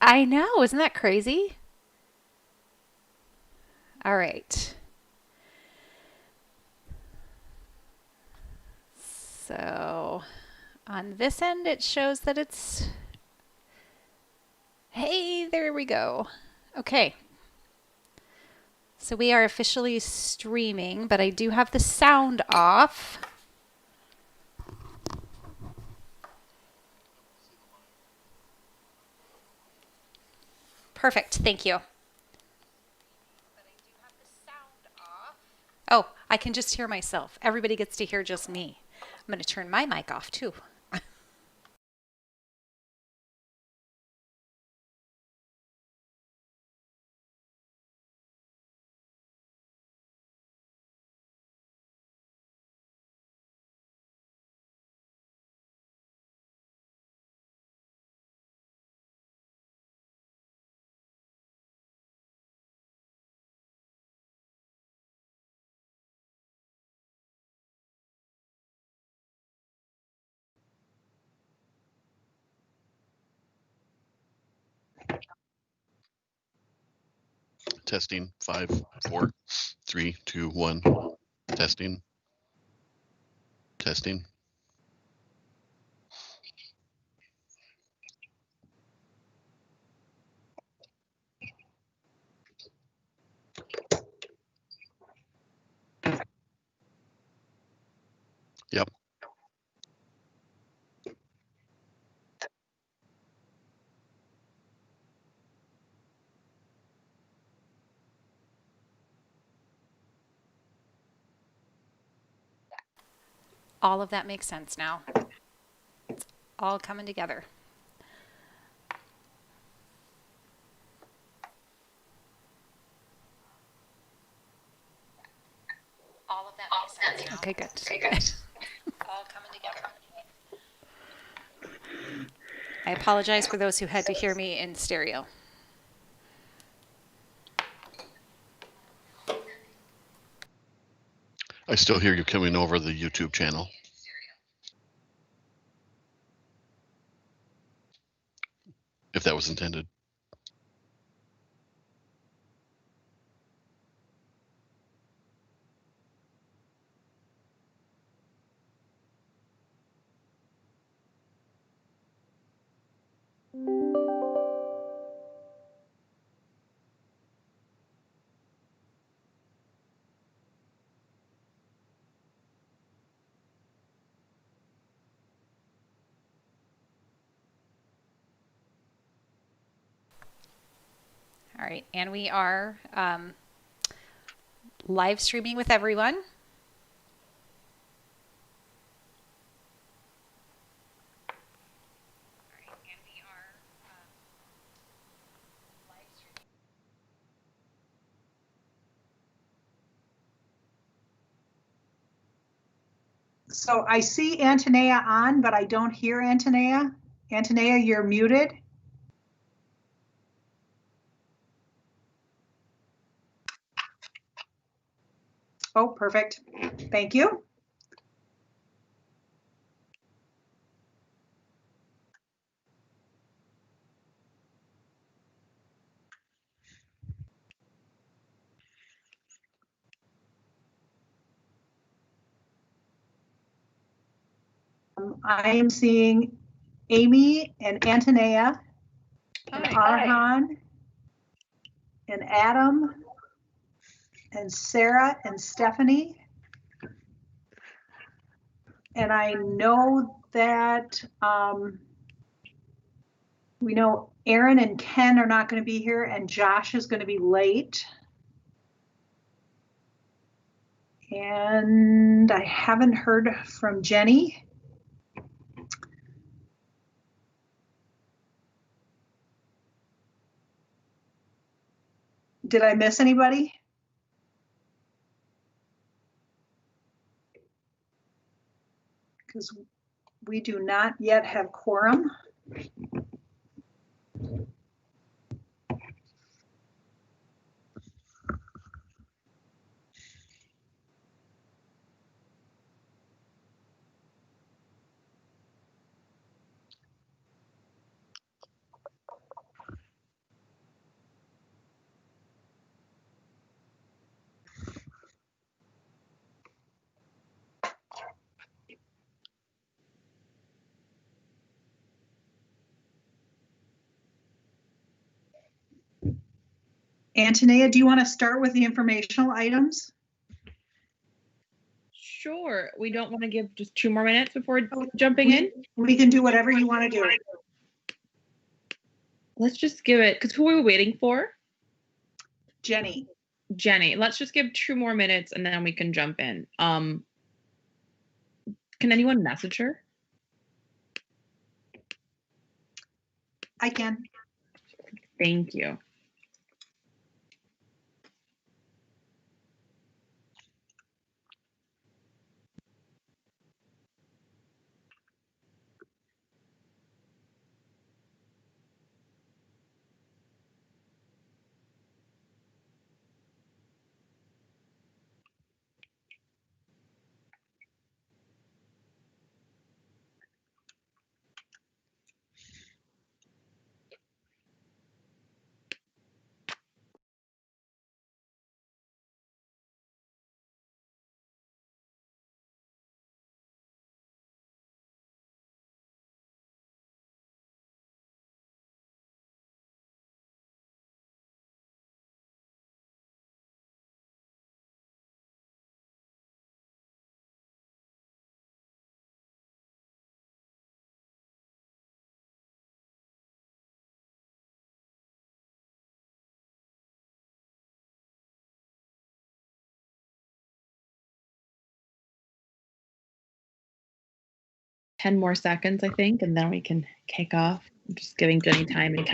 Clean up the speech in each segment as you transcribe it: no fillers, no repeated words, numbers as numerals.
I know. Isn't that crazy? All right. So on this end, it shows that it's. Hey, there we go. Okay. So we are officially streaming, but I do have the sound off. Perfect. Thank you. Oh, I can just hear myself. Everybody gets to hear just me. I'm going to turn my mic off too. Testing. 5, 4, 3, 2, 1. Testing. Testing. Yep. All of that makes sense now. It's all coming together. All of that makes sense now. Okay, good. Okay, good. All coming together. I apologize for those who had to hear me in stereo. I still hear you coming over the YouTube channel. If that was intended. All right, and we are live streaming with everyone. So I see Antonia on, but I don't hear Antonia. Antonia, you're muted. Oh, perfect. Thank you. I am seeing Amy and Antonia and Arhan and Adam and Sarah and Stephanie. And I know that we know Aaron and Ken are not going to be here and Josh is going to be late. And I haven't heard from Jenny. Did I miss anybody? Because we do not yet have quorum. Antonia, do you want to start with the informational items? Sure. We don't want to give just 2 more minutes before jumping in. We can do whatever you want to do. Let's just give it, because who are we waiting for? Jenny. Jenny. Let's just give 2 more minutes and then we can jump in. Can anyone message her? I can. Thank you. Ten more seconds, I think, and then we can kick off. I'm just giving Jenny time and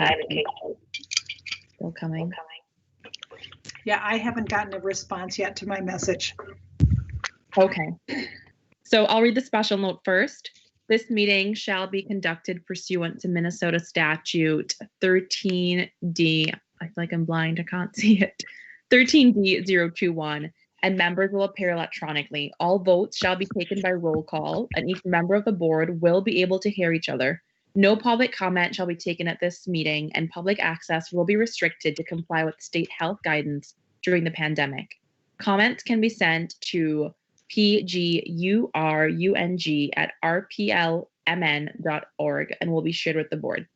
still coming. Yeah, I haven't gotten a response yet to my message. Okay. So I'll read the special note first. This meeting shall be conducted pursuant to Minnesota Statute 13D. I feel like I'm blind, I can't see it. 13D021, and members will appear electronically. All votes shall be taken by roll call, and each member of the board will be able to hear each other. No public comment shall be taken at this meeting, and public access will be restricted to comply with state health guidance during the pandemic. Comments can be sent to pgurung@rplmn.org and will be shared with the board.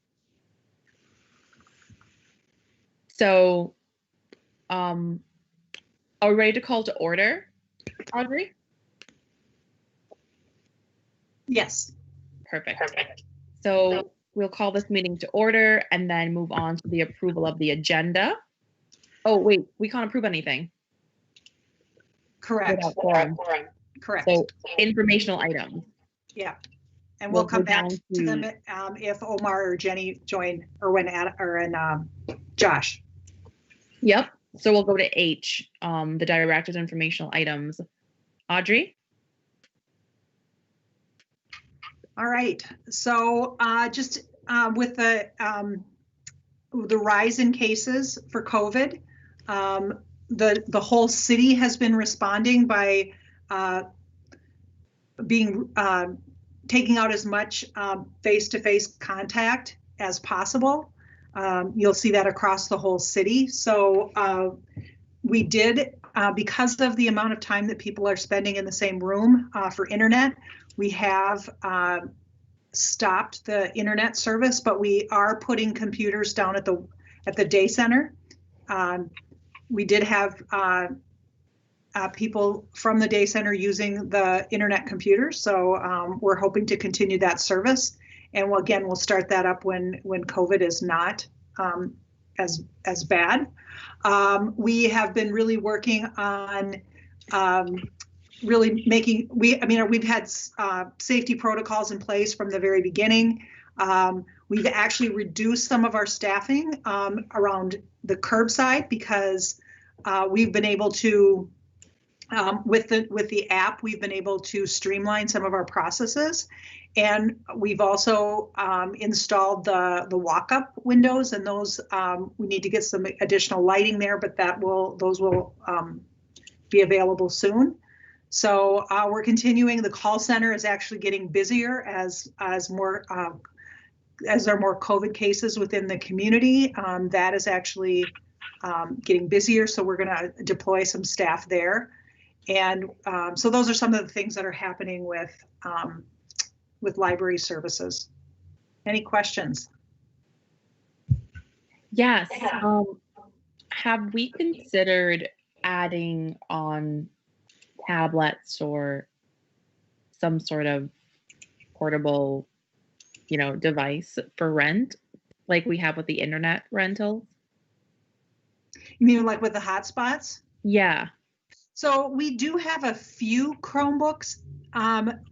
So, are we ready to call to order, Audrey? Yes. Perfect. So we'll call this meeting to order and then move on to the approval of the agenda. Oh, wait, we can't approve anything. Correct. Without quorum. Correct. So informational items. Yeah. And we'll come go back down to them if Omar or Jenny join, or when Josh. Yep. So we'll go to H, the director's informational items. Audrey? All right. So just with the rise in cases for COVID, the whole city has been responding by taking out as much face-to-face contact as possible. You'll see that across the whole city. So we did, because of the amount of time that people are spending in the same room for internet, we have stopped the internet service, but we are putting computers down at the day center. We did have people from the day center using the internet computers, so we're hoping to continue that service. And we'll start that up when COVID is not as bad. We have been really working on really making, we've had safety protocols in place from the very beginning. We've actually reduced some of our staffing around the curbside because we've been able to, with the app, we've been able to streamline some of our processes. And we've also installed the walk-up windows, and those we need to get some additional lighting there, but those will be available soon. So we're continuing. The call center is actually getting busier as there are more COVID cases within the community. That is actually getting busier. So we're going to deploy some staff there. And so those are some of the things that are happening with library services. Any questions? Yes. have we considered adding on tablets or some sort of portable, device for rent, like we have with the internet rentals? You mean like with the hotspots? Yeah. So we do have a few Chromebooks.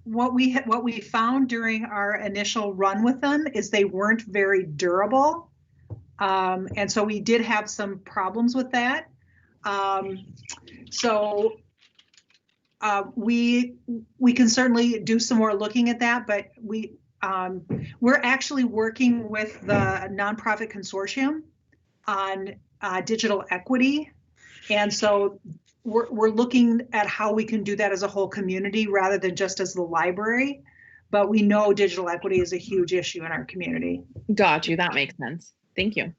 What we found during our initial run with them is they weren't very durable, and so we did have some problems with that. So we can certainly do some more looking at that, but we're actually working with the nonprofit consortium on digital equity, and so we're looking at how we can do that as a whole community rather than just as the library. But we know digital equity is a huge issue in our community. Got you. That makes sense. Thank you.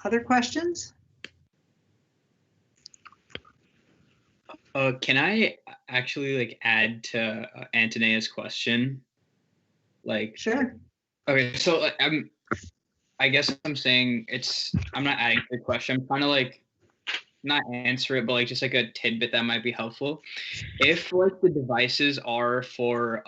Other questions? Can I actually add to Antonea's question? Sure. Okay, so I guess I'm saying I'm not adding to the question. I'm trying to not answer it, but just a tidbit that might be helpful. If the devices are for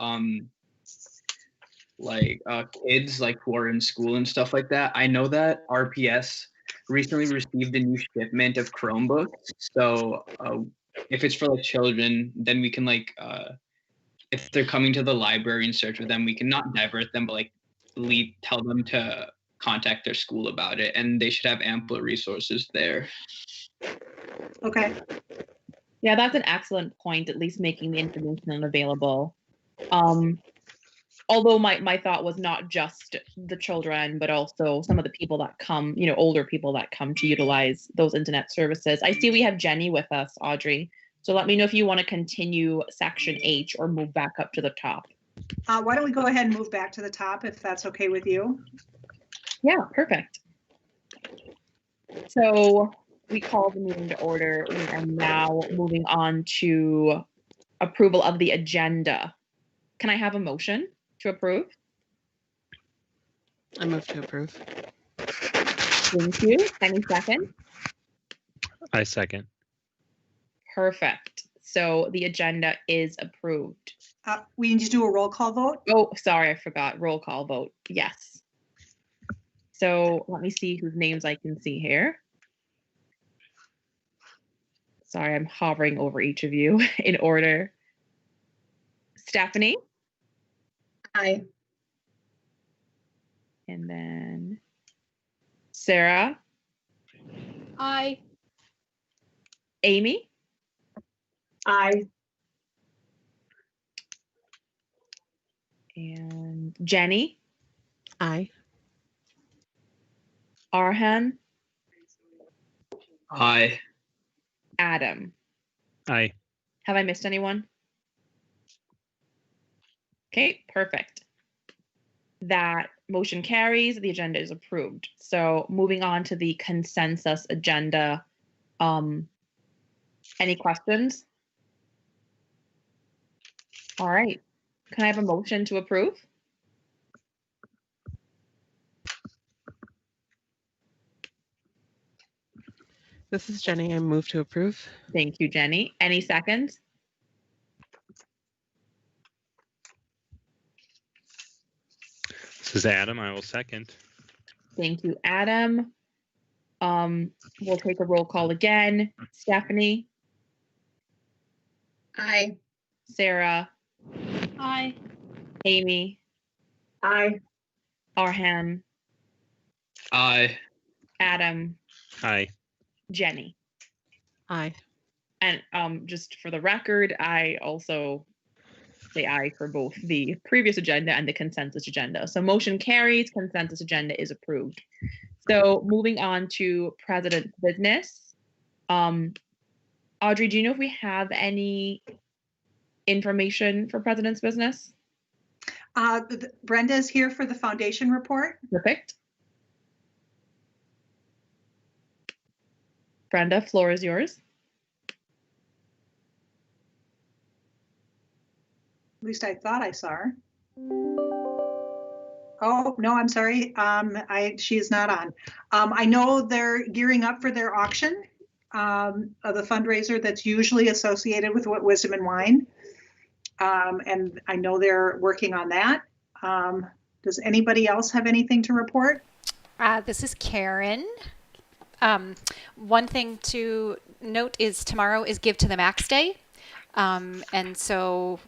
kids who are in school and stuff like that, I know that RPS recently received a new shipment of Chromebooks. So if it's for children, then we can if they're coming to the library in search of them, we can not divert them, but tell them to contact their school about it, and they should have ample resources there. Okay. Yeah, that's an excellent point, at least making the information available. Although my thought was not just the children, but also some of the people that come, older people that come to utilize those internet services. I see we have Jenny with us, Audrey. So let me know if you want to continue section H or move back up to the top. Why don't we go ahead and move back to the top if that's okay with you? Yeah, perfect. So we call the meeting to order. We are now moving on to approval of the agenda. Can I have a motion to approve? I move to approve. Thank you. Any second? I second. Perfect. So the agenda is approved. We need to do a roll call vote. Oh, sorry, I forgot. Roll call vote. Yes. So let me see whose names I can see here. Sorry, I'm hovering over each of you in order. Stephanie? Aye. And then Sarah? Aye. Amy? Aye. And Jenny? Aye. Arhan? Aye. Adam? Aye. Have I missed anyone? Okay, perfect. That motion carries. The agenda is approved. So moving on to the consensus agenda. Any questions? All right. Can I have a motion to approve? This is Jenny. I move to approve. Thank you, Jenny. Any seconds? This is Adam. I will second. Thank you, Adam. We'll take a roll call again. Stephanie, Aye. Sarah, Aye. Amy, Aye. Arhan, Aye. Adam, Aye. Jenny. Aye. And just for the record, I also say aye for both the previous agenda and the consensus agenda. So motion carries, consensus agenda is approved. So moving on to president's business. Audrey, do you know if we have any information for president's business? Brenda is here for the foundation report. Perfect. Brenda, floor is yours. At least I thought I saw her. Oh, no, I'm sorry. She is not on. I know they're gearing up for their auction of the fundraiser that's usually associated with What Wisdom and Wine. And I know they're working on that. Does anybody else have anything to report? This is Karen. One thing to note is tomorrow is Give to the Max Day. And so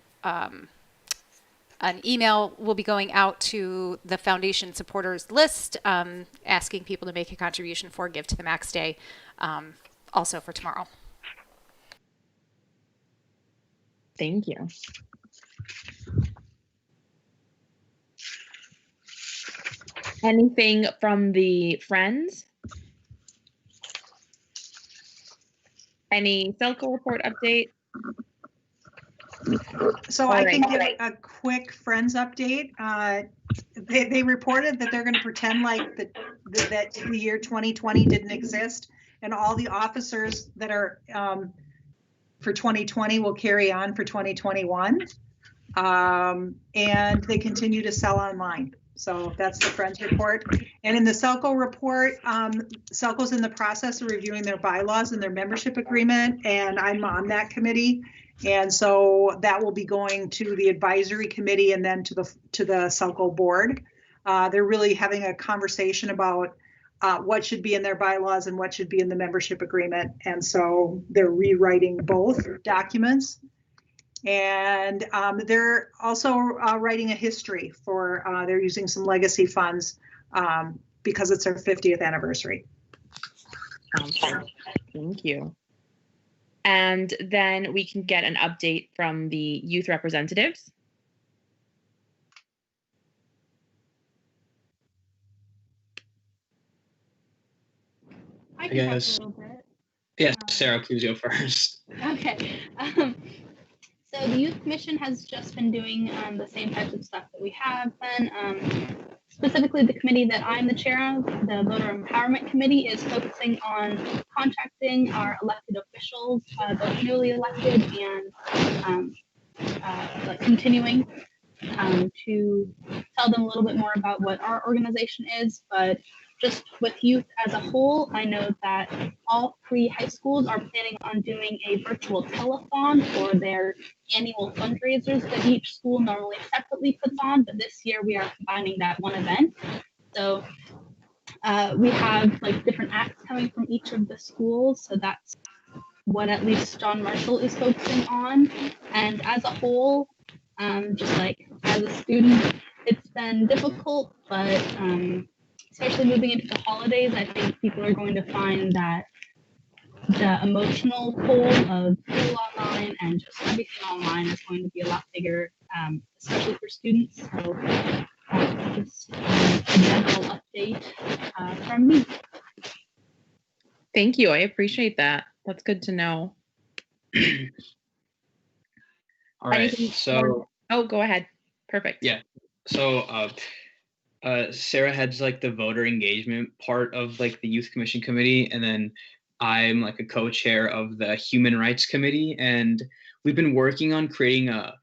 an email will be going out to the foundation supporters list, asking people to make a contribution for Give to the Max Day, also for tomorrow. Thank you. Anything from the friends? Any Celco report update? So I can give a quick Friends update. They reported that they're going to pretend like that the year 2020 didn't exist, and all the officers that are for 2020 will carry on for 2021. And they continue to sell online. So that's the Friends report. And in the Celco report, Celco's in the process of reviewing their bylaws and their membership agreement, and I'm on that committee. And so that will be going to the advisory committee and then to the Celco board. They're really having a conversation about what should be in their bylaws and what should be in the membership agreement. And so they're rewriting both documents. And they're also writing a history for, they're using some legacy funds because it's their 50th anniversary. Thank you. And then we can get an update from the youth representatives. I can talk a little bit. Yes, Sarah, please go first. Okay. So the Youth Commission has just been doing the same types of stuff that we have been. Specifically, the committee that I'm the chair of, the Voter Empowerment Committee, is focusing on contacting our elected officials, both newly elected and like continuing to tell them a little bit more about what our organization is. But just with youth as a whole, I know that all 3 high schools are planning on doing a virtual telethon for their annual fundraisers that each school normally separately puts on, but this year we are combining that one event. So we have like different acts coming from each of the schools, so that's what at least John Marshall is focusing on. And as a whole, just like as a student, it's been difficult, but especially moving into the holidays, I think people are going to find that the emotional pull of school online and just everything online is going to be a lot bigger, especially for students. So just a general update from me. Thank you. I appreciate that. That's good to know. All right. Anything So. more? Oh, go ahead. Perfect. Yeah. So Sarah heads like the voter engagement part of like the Youth Commission Committee, and then I'm like a co-chair of the Human Rights Committee, and we've been working on creating a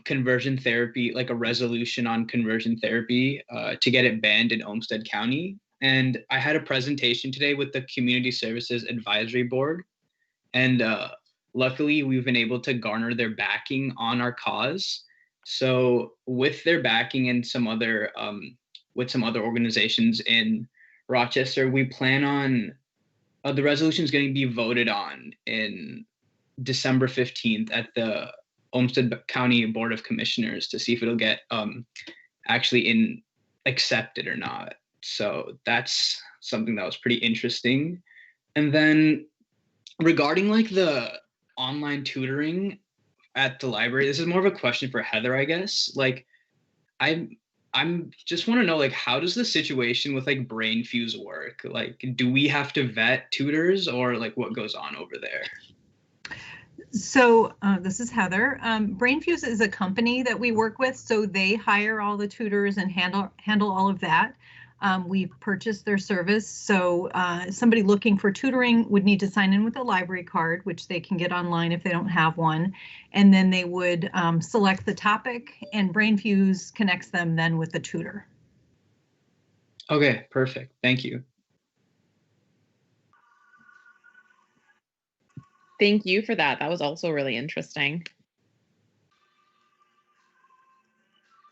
conversion therapy, like a resolution on conversion therapy to get it banned in Olmsted County. And I had a presentation today with the Community Services Advisory Board, and luckily we've been able to garner their backing on our cause. So with their backing and some other with some other organizations in Rochester, we plan on the resolution is going to be voted on in December 15th at the Olmsted County Board of Commissioners to see if it'll get actually accepted or not. So that's something that was pretty interesting. And then regarding like the online tutoring at the library, this is more of a question for Heather, I guess. Like I'm just want to know, like, how does the situation with like BrainFuse work? Like, do we have to vet tutors, or like what goes on over there? So this is Heather. BrainFuse is a company that we work with, so they hire all the tutors and handle all of that. We've purchased their service, so somebody looking for tutoring would need to sign in with a library card, which they can get online if they don't have one, and then they would select the topic, and BrainFuse connects them then with the tutor. Okay, perfect. Thank you. Thank you for that. That was also really interesting.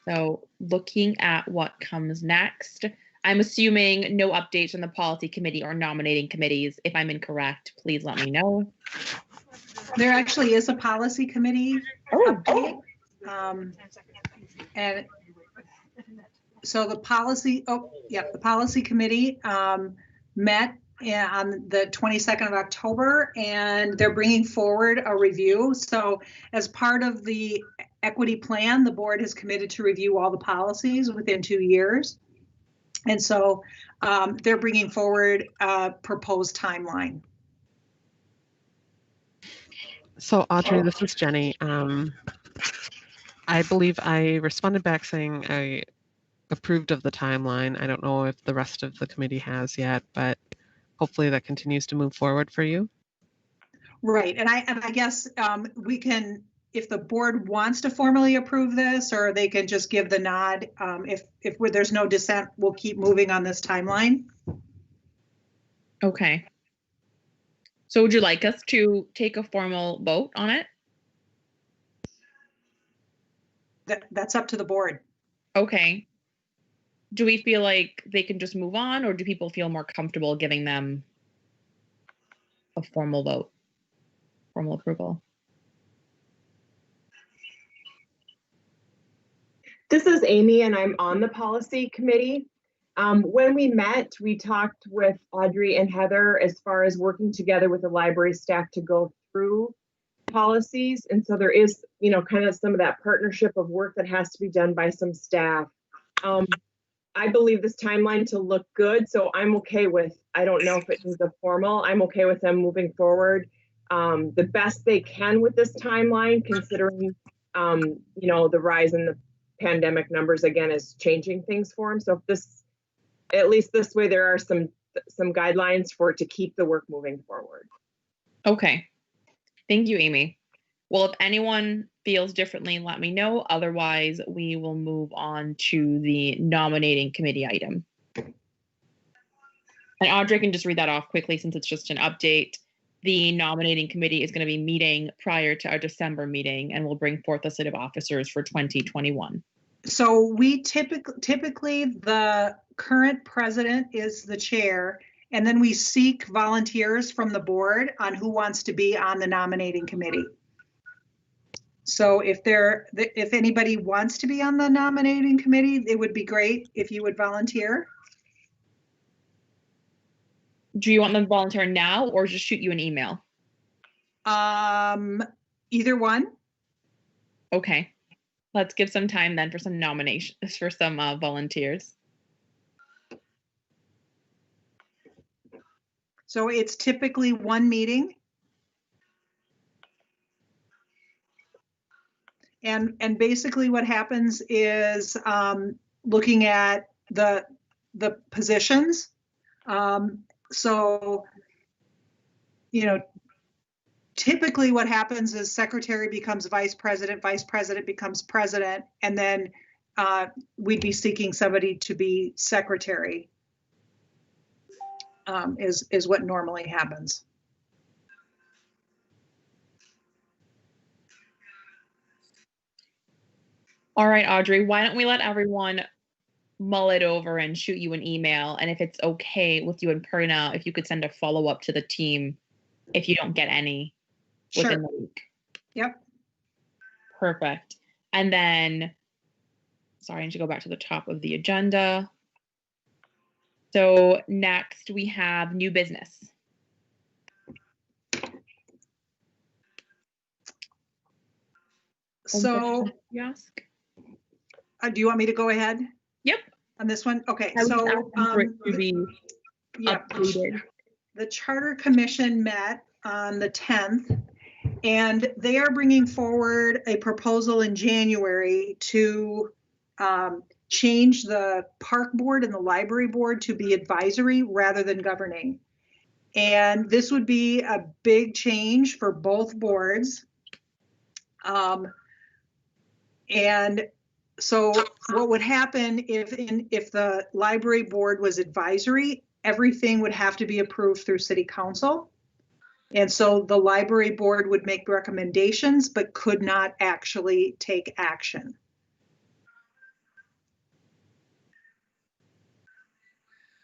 So looking at what comes next, I'm assuming no updates on the policy committee or nominating committees. If I'm incorrect, please let me know. There actually is a policy committee update. And so the policy, the policy committee met on the 22nd of October, and they're bringing forward a review. So as part of the equity plan, the board is committed to review all the policies within 2 years. And so they're bringing forward a proposed timeline. So Audrey, this is Jenny. I believe I responded back saying I approved of the timeline. I don't know if the rest of the committee has yet, but hopefully that continues to move forward for you. Right, and I guess we can, if the board wants to formally approve this, or they can just give the nod. If there's no dissent, we'll keep moving on this timeline. Okay. So would you like us to take a formal vote on it? That's up to the board. Okay. Do we feel like they can just move on, or do people feel more comfortable giving them a formal vote, formal approval? This is Amy, and I'm on the policy committee. When we met, we talked with Audrey and Heather as far as working together with the library staff to go through policies. And so there is, kind of some of that partnership of work that has to be done by some staff. I believe this timeline to look good, so I'm okay with, I don't know if it is a formal, I'm okay with them moving forward the best they can with this timeline, considering, the rise in the pandemic numbers again is changing things for them. So if this, at least this way, there are some guidelines for it to keep the work moving forward. Okay. Thank you, Amy. Well, if anyone feels differently, let me know. Otherwise, we will move on to the nominating committee item. And Audrey can just read that off quickly since it's just an update. The nominating committee is going to be meeting prior to our December meeting and will bring forth a slate of officers for 2021. So we typically the current president is the chair, and then we seek volunteers from the board on who wants to be on the nominating committee. So if anybody wants to be on the nominating committee, it would be great if you would volunteer. Do you want them to volunteer now or just shoot you an email? Either one. Okay. Let's give some time then for some nominations, for some volunteers. So it's typically one meeting. And basically what happens is looking at the positions. So, typically what happens is secretary becomes vice president becomes president, and then we'd be seeking somebody to be secretary, is what normally happens. All right, Audrey, why don't we let everyone mull it over and shoot you an email? And if it's okay with you and Perna, if you could send a follow-up to the team if you don't get any within the week. Yep. Perfect. And then, sorry, I need to go back to the top of the agenda. So next we have new business. So, ask. Do you want me to go ahead? Yep. On this one? Okay. I was So asking for it to be updated. The Charter Commission met on the 10th, and they are bringing forward a proposal in January to change the park board and the library board to be advisory rather than governing. And this would be a big change for both boards. And So what would happen if the library board was advisory, everything would have to be approved through city council. And so the library board would make recommendations, but could not actually take action.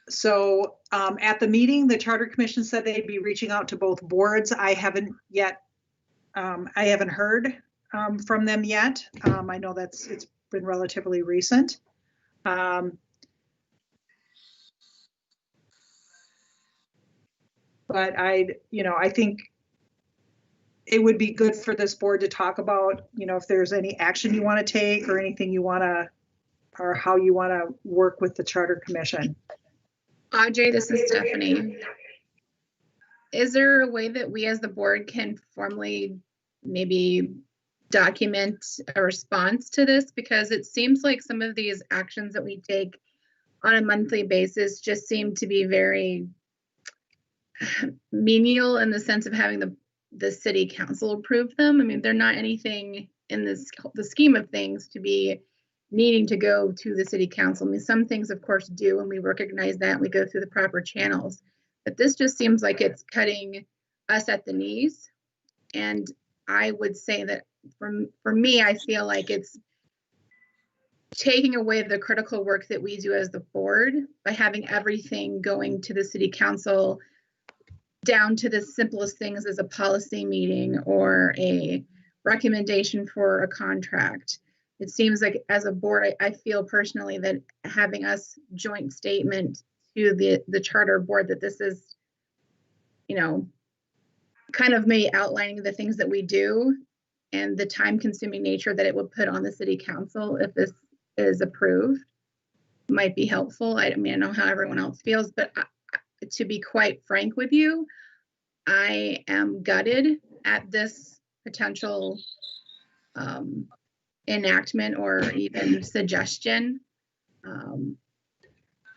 So at the meeting, the Charter Commission said they'd be reaching out to both boards. I haven't heard from them yet. I know it's been relatively recent. But I think it would be good for this board to talk about, if there's any action you want to take or anything you want to, or how you want to work with the Charter Commission. Audrey, this is Stephanie. Is there a way that we as the board can formally maybe document a response to this? Because it seems like some of these actions that we take on a monthly basis just seem to be very menial in the sense of having the city council approve them. I mean, they're not anything in the scheme of things to be needing to go to the city council. I mean, some things of course do, and we recognize that and we go through the proper channels, but this just seems like it's cutting us at the knees. And I would say that for me, I feel like it's taking away the critical work that we do as the board by having everything going to the city council, down to the simplest things as a policy meeting or a recommendation for a contract. It seems like as a board, I feel personally that having us joint statement to the charter board that this is, kind of maybe outlining the things that we do and the time consuming nature that it would put on the city council if this is approved might be helpful. I mean, I know how everyone else feels, but to be quite frank with you, I am gutted at this potential enactment or even suggestion.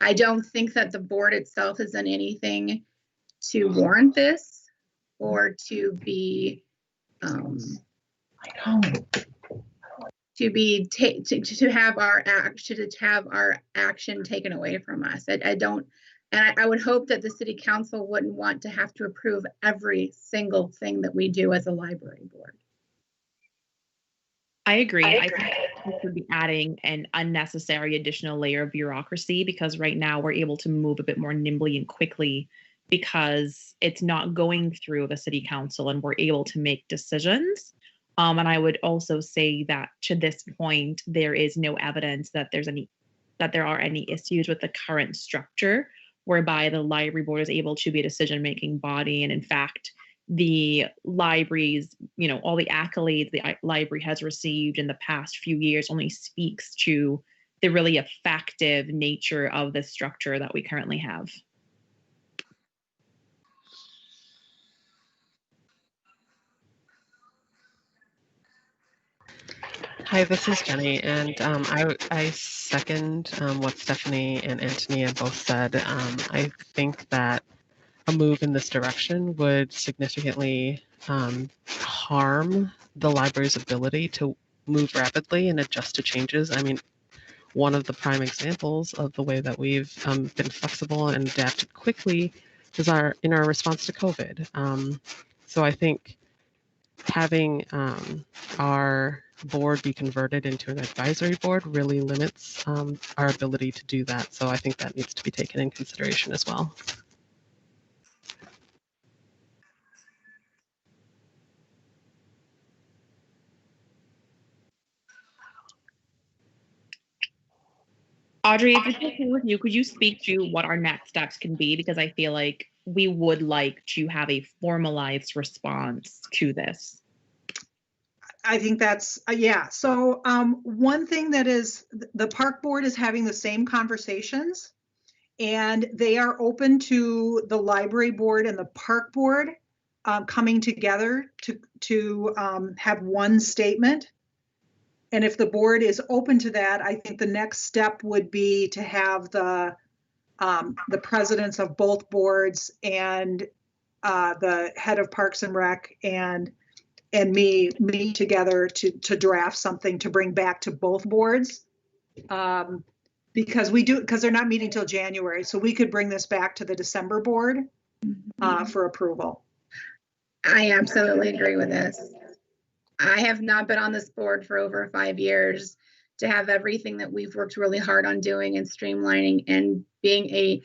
I don't think that the board itself has done anything to warrant this or to be to have our action taken away from us. I don't, and I would hope that the city council wouldn't want to have to approve every single thing that we do as a library board. I agree. I think we should be adding an unnecessary additional layer of bureaucracy because right now we're able to move a bit more nimbly and quickly because it's not going through the city council and we're able to make decisions. And I would also say that to this point, there is no evidence that there are any issues with the current structure whereby the library board is able to be a decision-making body. And in fact, the libraries, all the accolades the library has received in the past few years only speaks to the really effective nature of the structure that we currently have. Hi, this is Jenny, and I second what Stephanie and Antonia both said. I think that a move in this direction would significantly harm the library's ability to move rapidly and adjust to changes. I mean, one of the prime examples of the way that we've been flexible and adapted quickly is in our response to COVID. So I think having our board be converted into an advisory board really limits our ability to do that. So I think that needs to be taken in consideration as well. Audrey, if it's okay with you, could you speak to what our next steps can be? Because I feel like we would like to have a formalized response to this. I think that's, yeah. So one thing that is, the park board is having the same conversations and they are open to the library board and the park board coming together to have one statement. And if the board is open to that, I think the next step would be to have the presidents of both boards and the head of Parks and Rec and me meet together to draft something to bring back to both boards Because they're not meeting till January, so we could bring this back to the December board for approval. I absolutely agree with this. I have not been on this board for over 5 years. To have everything that we've worked really hard on doing and streamlining and being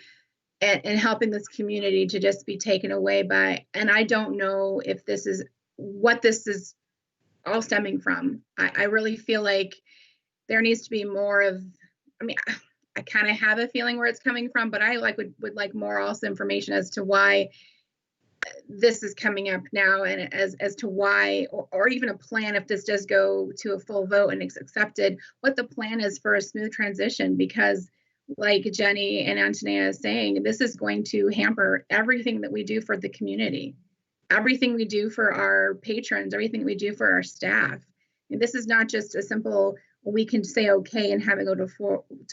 and helping this community to just be taken away by, and I don't know if this is what this is all stemming from. I really feel like there needs to be more of, I mean, I kind of have a feeling where it's coming from, but I would like more also information as to why this is coming up now, and as to why, or even a plan if this does go to a full vote and it's accepted, what the plan is for a smooth transition. Because like Jenny and Antonia is saying, this is going to hamper everything that we do for the community, everything we do for our patrons, everything we do for our staff. And this is not just a simple, we can say okay and have it go to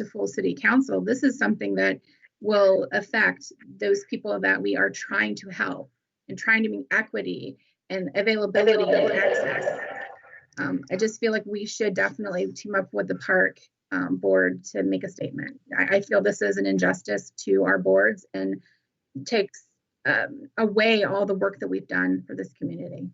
full city council. This is something that will affect those people that we are trying to help and trying to meet equity and availability and access. I just feel like we should definitely team up with the park board to make a statement. I feel this is an injustice to our boards and takes away all the work that we've done for this community.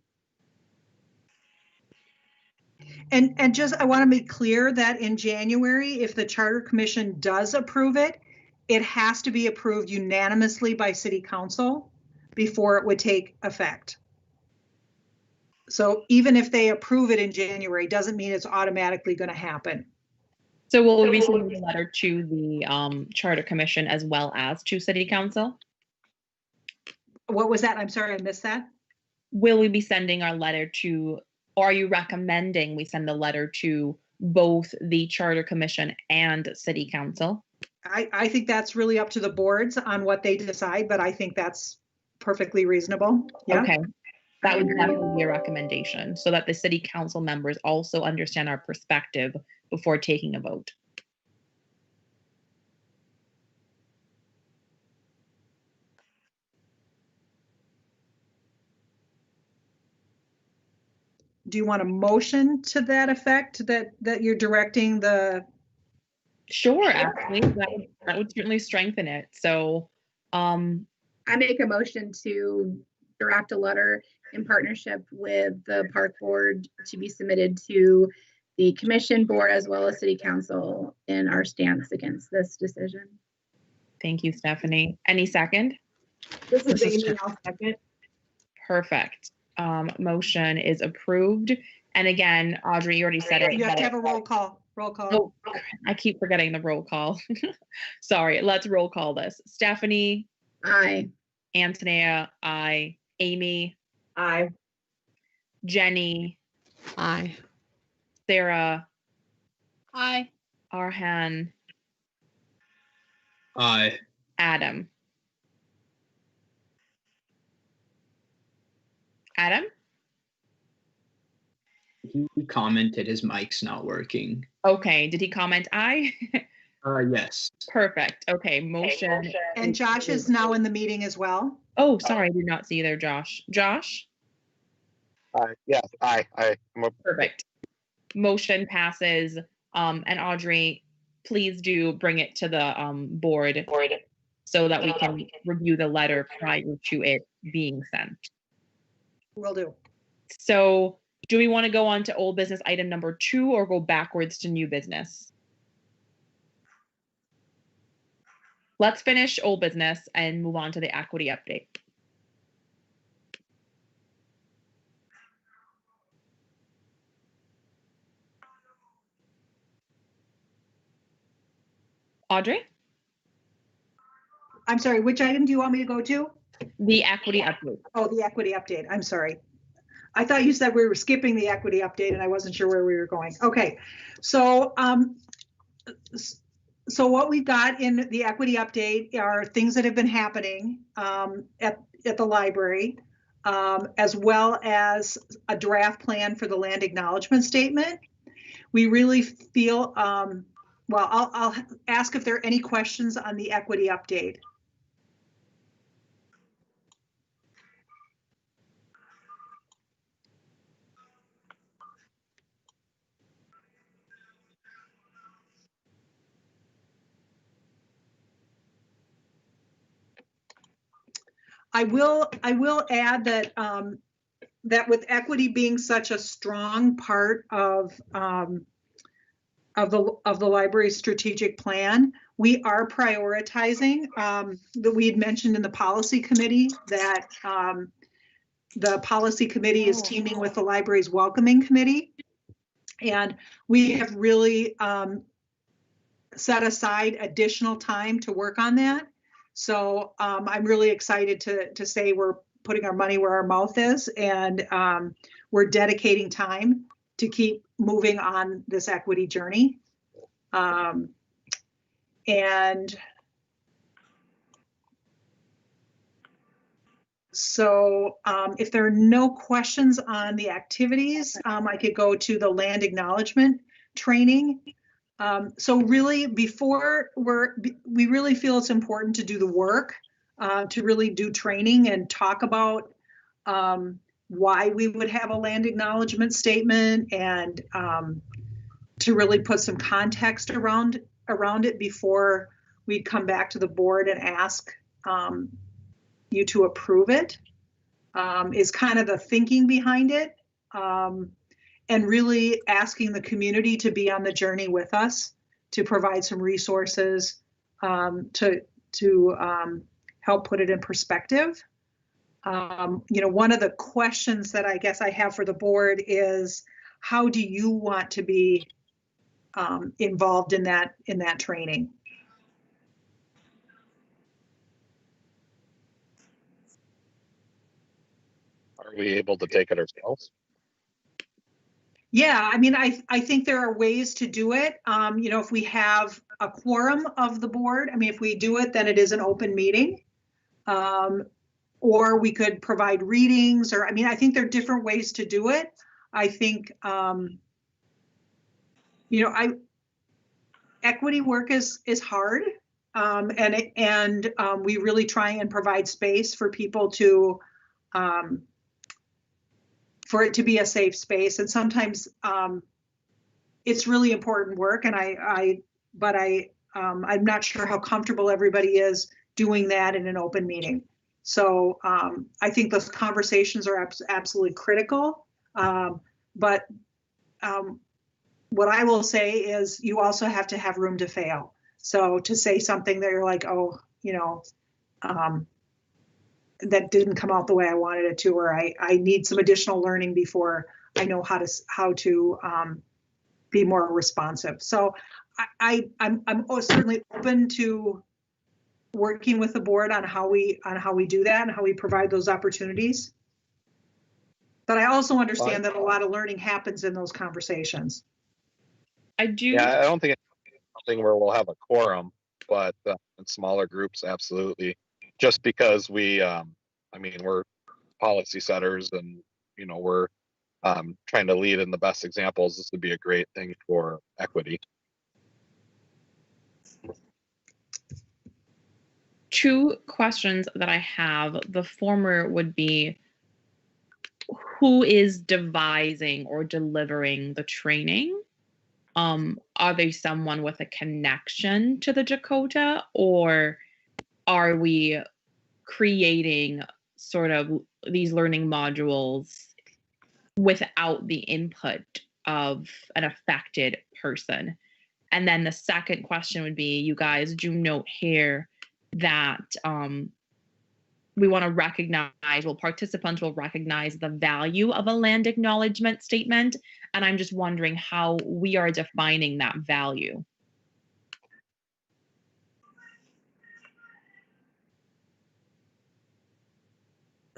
And just, I want to make clear that in January, if the Charter Commission does approve it, it has to be approved unanimously by City Council before it would take effect. So even if they approve it in January, doesn't mean it's automatically going to happen. So will we be sending a letter to the Charter Commission as well as to City Council? What was that? I'm sorry, I missed that. Will we be sending our letter to, or are you recommending we send a letter to both the Charter Commission and City Council? I think that's really up to the boards on what they decide, but I think that's perfectly reasonable. Yeah. Okay, that would definitely be a recommendation so that the City Council members also understand our perspective before taking a vote. Do you want a motion to that effect, that you're directing the? Sure, actually, that would certainly strengthen it. So, I make a motion to draft a letter in partnership with the park board to be submitted to the commission board as well as City Council in our stance against this decision. thank you, Stephanie. Any second? This is Amy, I'll second. Perfect. Motion is approved. And again, Audrey, you already said it. You have to have a roll call. Roll call. Oh, I keep forgetting the roll call. Sorry, let's roll call this. Stephanie? Aye. Antonia? Aye. Amy? Aye. Jenny? Aye. Sarah? Aye. Arhan? Aye. Adam? Adam? He commented his mic's not working. Okay, did he comment aye? Yes. Perfect. Okay, motion. And Josh is now in the meeting as well. Oh, sorry, I did not see there, Josh. Josh? Yes, aye. Perfect. Motion passes. And Audrey, please do bring it to the board so that we can review the letter prior to it being sent. Will do. So do we want to go on to old business item number 2 or go backwards to new business? Let's finish old business and move on to the equity update. Audrey? I'm sorry, which item do you want me to go to? The equity update. Oh, the equity update. I'm sorry. I thought you said we were skipping the equity update and I wasn't sure where we were going. Okay, so so what we've got in the equity update are things that have been happening at the library, as well as a draft plan for the land acknowledgement statement. We really feel, well, I'll ask if there are any questions on the equity update. I will add that that with equity being such a strong part of the library's strategic plan, we are prioritizing that we had mentioned in the policy committee that the policy committee is teaming with the library's welcoming committee, and we have really set aside additional time to work on that. So I'm really excited to say we're putting our money where our mouth is, and we're dedicating time to keep moving on this equity journey. And so if there are no questions on the activities, I could go to the land acknowledgement training. So really, before we really feel it's important to do the work, to really do training and talk about why we would have a land acknowledgement statement, and to really put some context around it before we come back to the board and ask you to approve it, is kind of the thinking behind it. And really asking the community to be on the journey with us, to provide some resources to help put it in perspective. You know, one of the questions that I guess I have for the board is, how do you want to be involved in that training? Are we able to take it ourselves? Yeah, I mean, I think there are ways to do it. You know, if we have a quorum of the board, I mean, if we do it, then it is an open meeting. Or we could provide readings, or, I mean, I think there are different ways to do it. I think, you know, equity work is hard. And we really try and provide space for people to, for it to be a safe space. And sometimes it's really important work, and I'm not sure how comfortable everybody is doing that in an open meeting. So I think those conversations are absolutely critical. But what I will say is, you also have to have room to fail. So to say something that you're like, oh, you know, that didn't come out the way I wanted it to, or I need some additional learning before I know how to be more responsive. So I'm certainly open to working with the board on how we do that and how we provide those opportunities. But I also understand that a lot of learning happens in those conversations. I do. Yeah, I don't think it's something where we'll have a quorum, but in smaller groups, absolutely. Just because we, I mean, we're policy setters, and you know, we're trying to lead in the best examples. This would be a great thing for equity. Two questions that I have. The former would be, who is devising or delivering the training? Are they someone with a connection to the Dakota, or are we creating sort of these learning modules without the input of an affected person? And then the second question would be, you guys do note here that we want to recognize, well, participants will recognize the value of a land acknowledgement statement. And I'm just wondering how we are defining that value.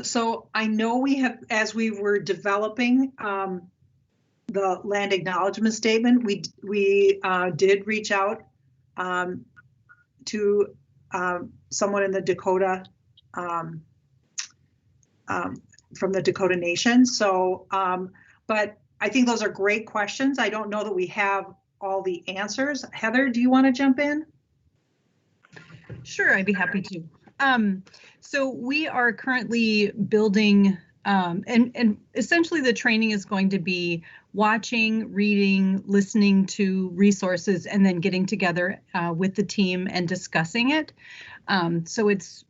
So I know we have, as we were developing the land acknowledgement statement, we did reach out to someone in the Dakota, from the Dakota Nation. So, but I think those are great questions. I don't know that we have all the answers. Heather, do you want to jump in? Sure, I'd be happy to. So we are currently building, and essentially the training is going to be watching, reading, listening to resources, and then getting together with the team and discussing it. So it's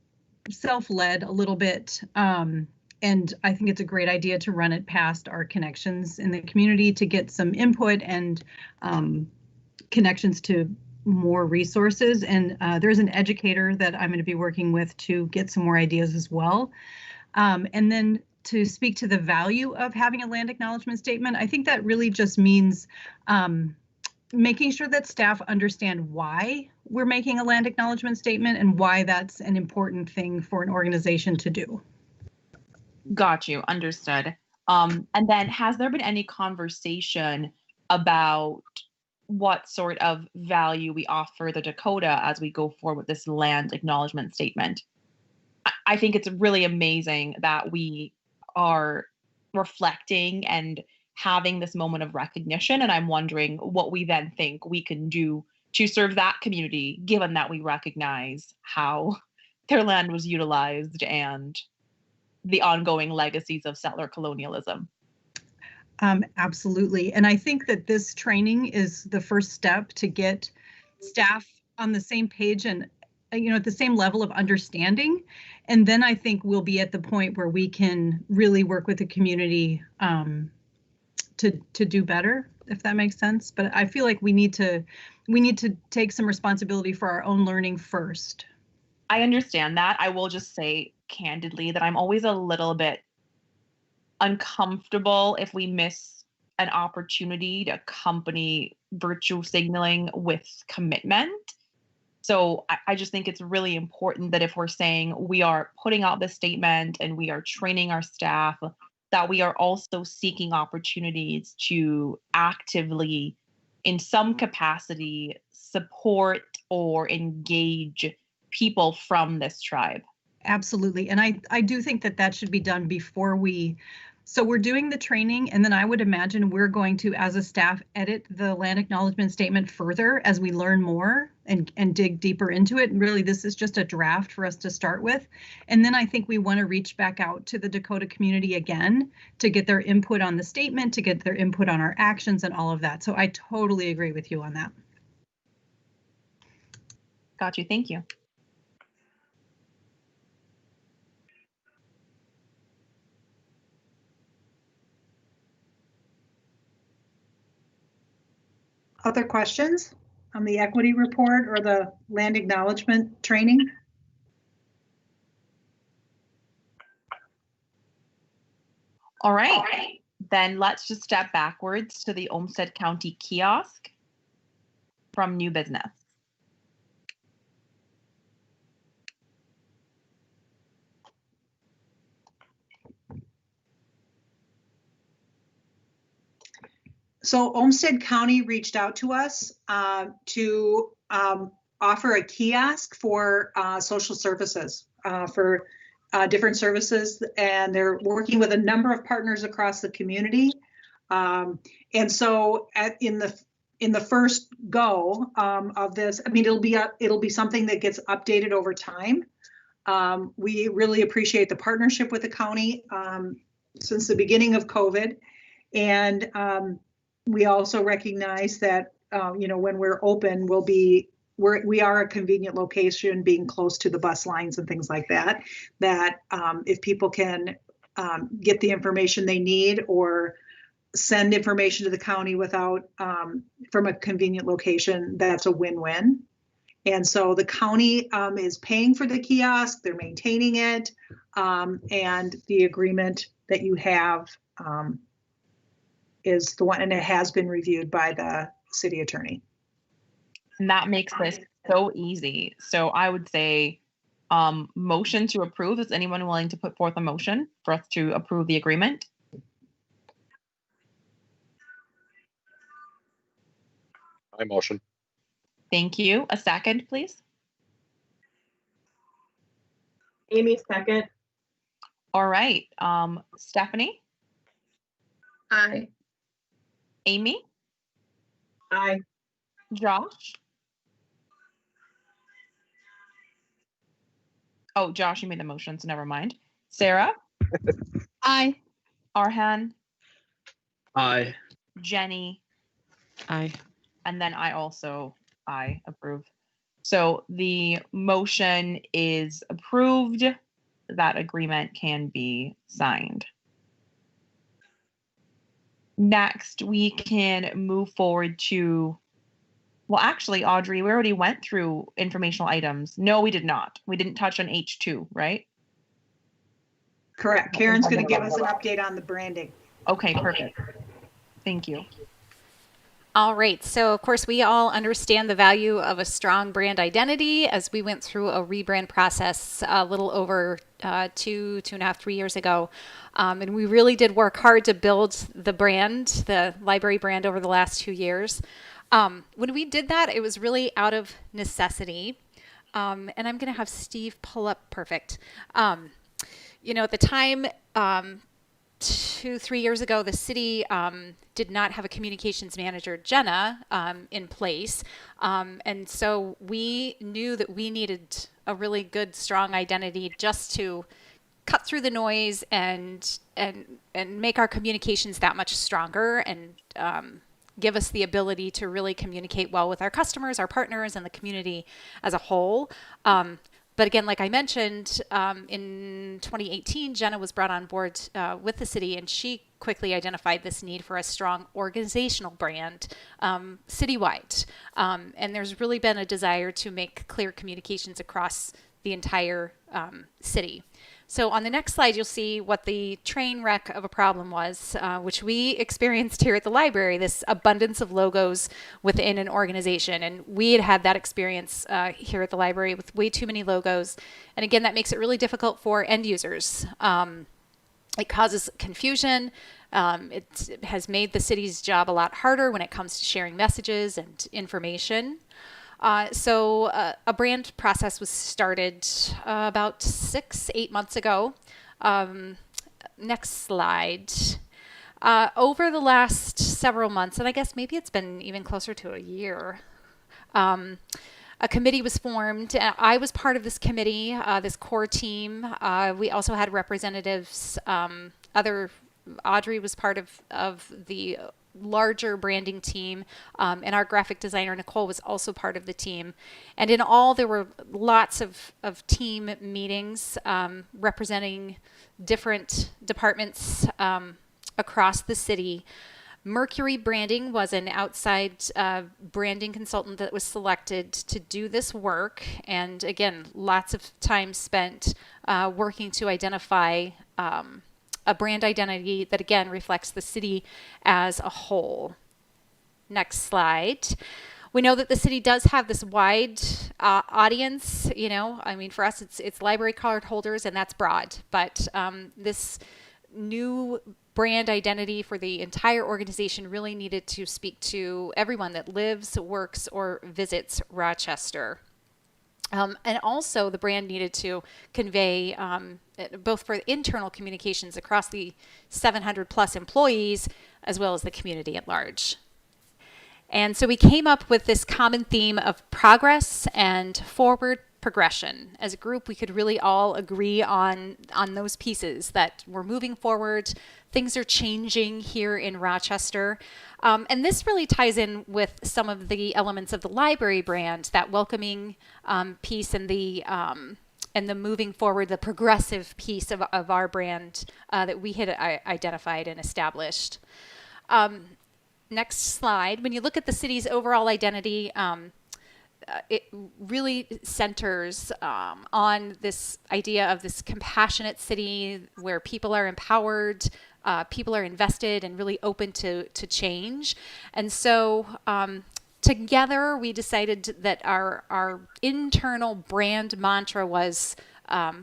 self-led a little bit. And I think it's a great idea to run it past our connections in the community to get some input and connections to more resources. And there's an educator that I'm going to be working with to get some more ideas as well. And then to speak to the value of having a land acknowledgement statement, I think that really just means making sure that staff understand why we're making a land acknowledgement statement and why that's an important thing for an organization to do. Got you. Understood. And then has there been any conversation about what sort of value we offer the Dakota as we go forward with this land acknowledgement statement? I think it's really amazing that we are reflecting and having this moment of recognition. And I'm wondering what we then think we can do to serve that community, given that we recognize how their land was utilized and the ongoing legacies of settler colonialism. Absolutely. And I think that this training is the first step to get staff on the same page and at the same level of understanding. And then I think we'll be at the point where we can really work with the community to do better, if that makes sense. But I feel like we need to take some responsibility for our own learning first. I understand that. I will just say candidly that I'm always a little bit uncomfortable if we miss an opportunity to accompany virtue signaling with commitment. So I just think it's really important that if we're saying we are putting out this statement and we are training our staff, that we are also seeking opportunities to actively, in some capacity, support or engage people from this tribe. Absolutely. And I do think that should be done before so we're doing the training, and then I would imagine we're going to, as a staff, edit the land acknowledgement statement further as we learn more and dig deeper into it. And really, this is just a draft for us to start with. And then I think we want to reach back out to the Dakota community again to get their input on the statement, to get their input on our actions and all of that. So I totally agree with you on that. Got you. Thank you. Other questions on the equity report or the land acknowledgement training? All right. Then let's just step backwards to the Olmsted County kiosk from new business. So Olmsted County reached out to us to offer a kiosk for social services, for different services, and they're working with a number of partners across the community. And so in the first go of this, I mean, it'll be something that gets updated over time. We really appreciate the partnership with the county since the beginning of COVID, and we also recognize that when we're open, we are a convenient location, being close to the bus lines and things like that. That if people can get the information they need or send information to the county without from a convenient location, that's a win-win. And so the county is paying for the kiosk, they're maintaining it, and the agreement that you have is the one, and it has been reviewed by the city attorney. And that makes this so easy. So I would say motion to approve. Is anyone willing to put forth a motion for us to approve the agreement? I motion. Thank you. A second, please. Amy, second. All right. Stephanie? Aye. Amy? Aye. Josh? Oh, Josh, you made the motion, so never mind. Sarah? Aye. Arhan? Aye. Jenny? Aye. And then I approve. So the motion is approved. That agreement can be signed. Next, we can move forward to, well, actually, Audrey, we already went through informational items. No, we did not. We didn't touch on H2, right? Correct. Karen's going to give us an update on the branding. Okay, perfect. Thank you. All right. So, of course, we all understand the value of a strong brand identity as we went through a rebrand process a little over 2.5, 3 years ago. And we really did work hard to build the brand, the library brand, over the last 2 years. When we did that, it was really out of necessity. And I'm going to have Steve pull up perfect. At the time, 2-3 years ago, the city did not have a communications manager, Jenna, in place. And so we knew that we needed a really good, strong identity just to cut through the noise and make our communications that much stronger and give us the ability to really communicate well with our customers, our partners, and the community as a whole. But again, like I mentioned, in 2018, Jenna was brought on board with the city, and she quickly identified this need for a strong organizational brand citywide. And there's really been a desire to make clear communications across the entire city. So on the next slide, you'll see what the train wreck of a problem was, which we experienced here at the library, this abundance of logos within an organization. And we had that experience here at the library with way too many logos. And again, that makes it really difficult for end users. It causes confusion. It has made the city's job a lot harder when it comes to sharing messages and information. So a brand process was started about 6-8 months ago. Next slide. Over the last several months, and I guess maybe it's been even closer to a year, a committee was formed. I was part of this committee, this core team. We also had representatives. Audrey was part of the larger branding team, and our graphic designer Nicole was also part of the team. And in all, there were lots of team meetings representing different departments across the city. Mercury Branding was an outside branding consultant that was selected to do this work. And again, lots of time spent working to identify a brand identity that, again, reflects the city as a whole. Next slide. We know that the city does have this wide audience. For us, it's library card holders, and that's broad. But this new brand identity for the entire organization really needed to speak to everyone that lives, works, or visits Rochester. And also the brand needed to convey both for internal communications across the 700 plus employees as well as the community at large. And so we came up with this common theme of progress and forward progression. As a group, we could really all agree on those pieces, that we're moving forward, things are changing here in Rochester. And this really ties in with some of the elements of the library brand, that welcoming piece and the moving forward, the progressive piece of our brand that we had identified and established. Next slide. When you look at the city's overall identity, it really centers on this idea of this compassionate city where people are empowered, people are invested and really open to change. And so together we decided that our internal brand mantra was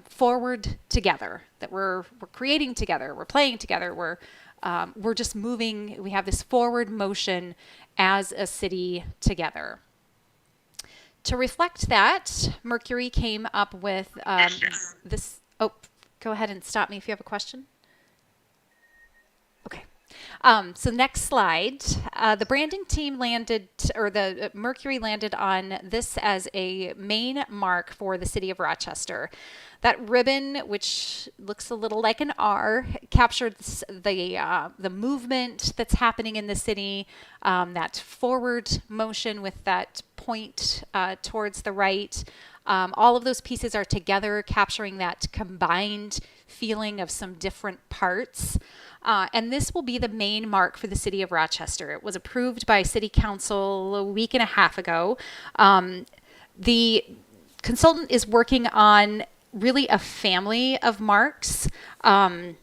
forward together, that we're creating together, we're playing together, we're just moving, we have this forward motion as a city together. To reflect that, Mercury came up with this. Oh, go ahead and stop me if you have a question. Okay. So next slide, the branding team landed, or the Mercury landed on this as a main mark for the city of Rochester. That ribbon, which looks a little like an R, captured the movement that's happening in the city, that forward motion with that point towards the right. All of those pieces are together, capturing that combined feeling of some different parts. And this will be the main mark for the city of Rochester. It was approved by City Council a week and a half ago. The consultant is working on really a family of marks. And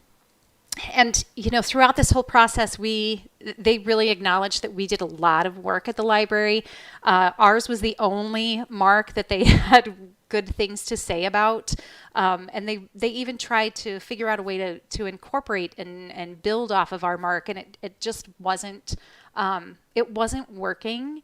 throughout this whole process, they really acknowledged that we did a lot of work at the library. Ours was the only mark that they had good things to say about, and they even tried to figure out a way to incorporate and build off of our mark, and it just wasn't working.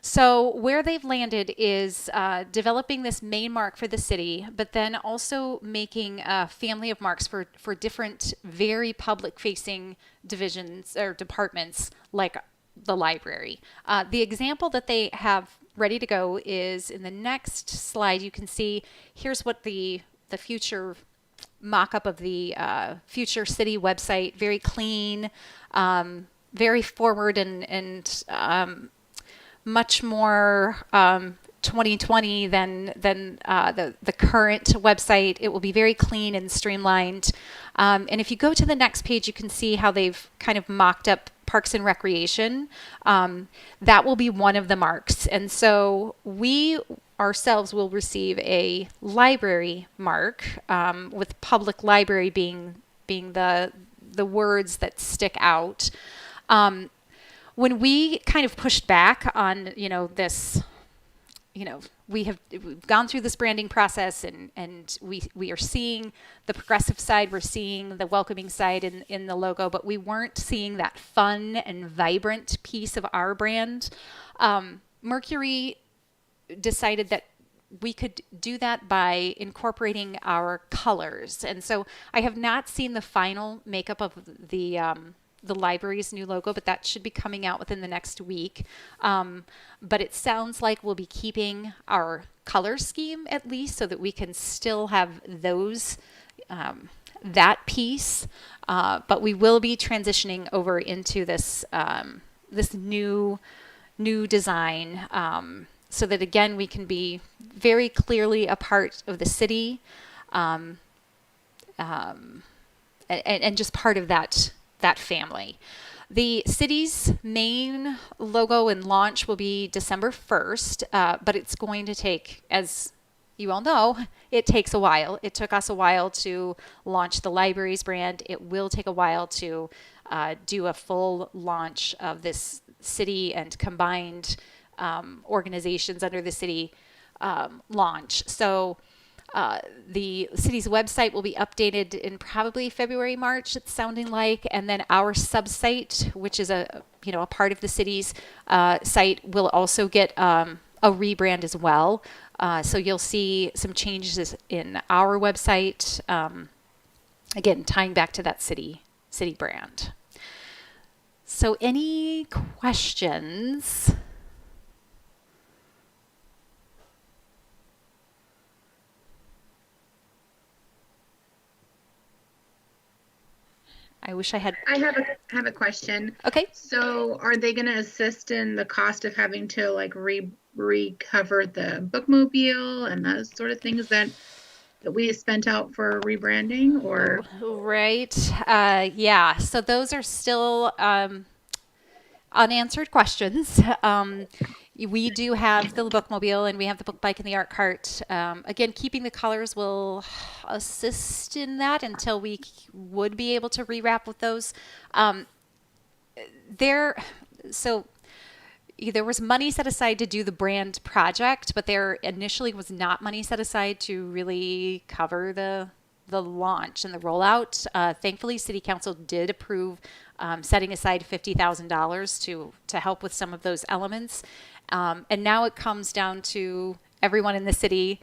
So where they've landed is developing this main mark for the city, but then also making a family of marks for different very public-facing divisions or departments like the library. The example that they have ready to go is in the next slide. You can see here's what the future mock-up of the future city website, very clean, very forward and much more 2020 than the current website. It will be very clean and streamlined. And if you go to the next page, you can see how they've kind of mocked up Parks and Recreation. That will be one of the marks. And so we ourselves will receive a library mark, with public library being the words that stick out. When we kind of pushed back on, this, we've gone through this branding process and we are seeing the progressive side, we're seeing the welcoming side in the logo, but we weren't seeing that fun and vibrant piece of our brand. Mercury decided that we could do that by incorporating our colors. And so I have not seen the final makeup of the library's new logo, but that should be coming out within the next week. But it sounds like we'll be keeping our color scheme at least so that we can still have those, that piece. But we will be transitioning over into this new design, so that again we can be very clearly a part of the city, and just part of that family. The city's main logo and launch will be December 1st, but it's going to take, as you all know, it takes a while. It took us a while to launch the library's brand. It will take a while to do a full launch of this city and combined organizations under the city launch. So the city's website will be updated in probably February, March, it's sounding like, and then our subsite, which is a part of the city's site, will also get a rebrand as well. So you'll see some changes in our website, again, tying back to that city brand. So any questions? I wish I had. I have a question. Okay. So are they going to assist in the cost of having to like recover the bookmobile and those sort of things that we spent out for rebranding, or? Right. Yeah. So those are still unanswered questions. We do have the bookmobile and we have the book bike and the art cart. Again, keeping the colors will assist in that until we would be able to rewrap with those. There was money set aside to do the brand project, but there initially was not money set aside to really cover the launch and the rollout. Thankfully, City Council did approve setting aside $50,000 to help with some of those elements. And now it comes down to everyone in the city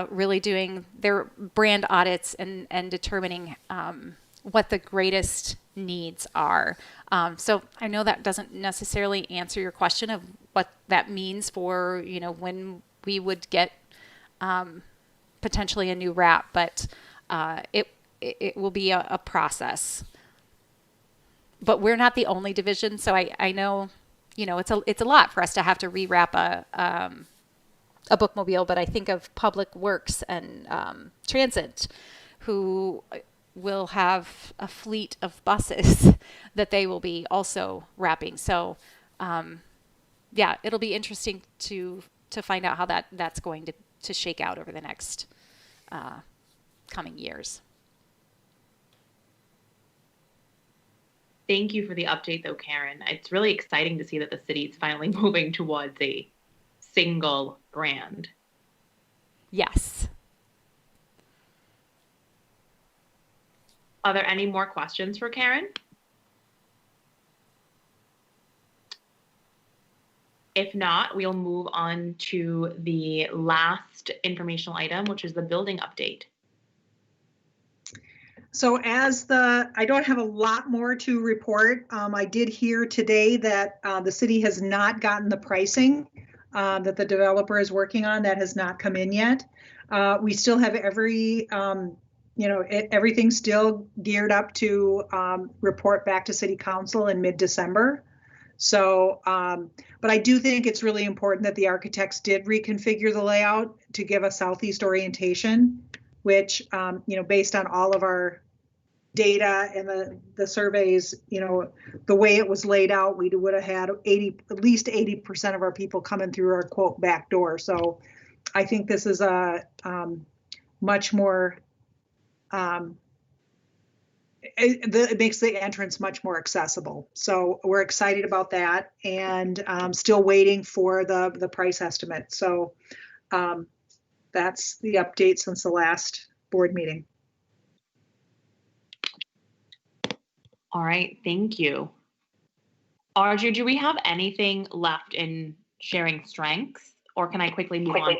really doing their brand audits and determining what the greatest needs are. So I know that doesn't necessarily answer your question of what that means for, when we would get potentially a new wrap, but it will be a process. But we're not the only division, so I know, it's a lot for us to have to rewrap a bookmobile. But I think of Public Works and Transit, who will have a fleet of buses that they will be also wrapping. So, yeah, it'll be interesting to find out how that's going to shake out over the next coming years. Thank you for the update, though, Karen. It's really exciting to see that the city is finally moving towards a single brand. Yes. Are there any more questions for Karen? If not, we'll move on to the last informational item, which is the building update. So I don't have a lot more to report. I did hear today that the city has not gotten the pricing that the developer is working on. That has not come in yet. We still have everything still geared up to report back to city council in mid-December. So, but I do think it's really important that the architects did reconfigure the layout to give a southeast orientation, which, based on all of our data and the surveys, the way it was laid out, we would have had at least 80% of our people coming through our quote back door. So I think this is a much more, it makes the entrance much more accessible. So we're excited about that, and still waiting for the price estimate. So that's the update since the last board meeting. All right, thank you. Audrey, do we have anything left in sharing strengths, or can I quickly move on?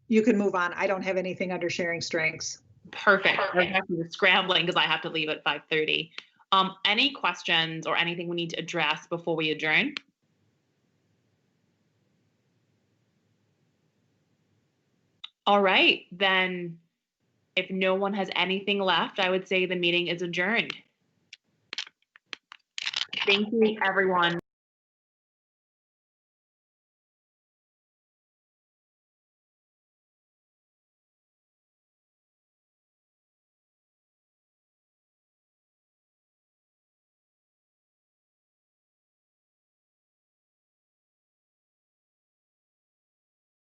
You can move on. I don't have anything under sharing strengths. Perfect. I'm actually scrambling because I have to leave at 5:30. Any questions or anything we need to address before we adjourn? All right, then if no one has anything left, I would say the meeting is adjourned. Thank you, everyone,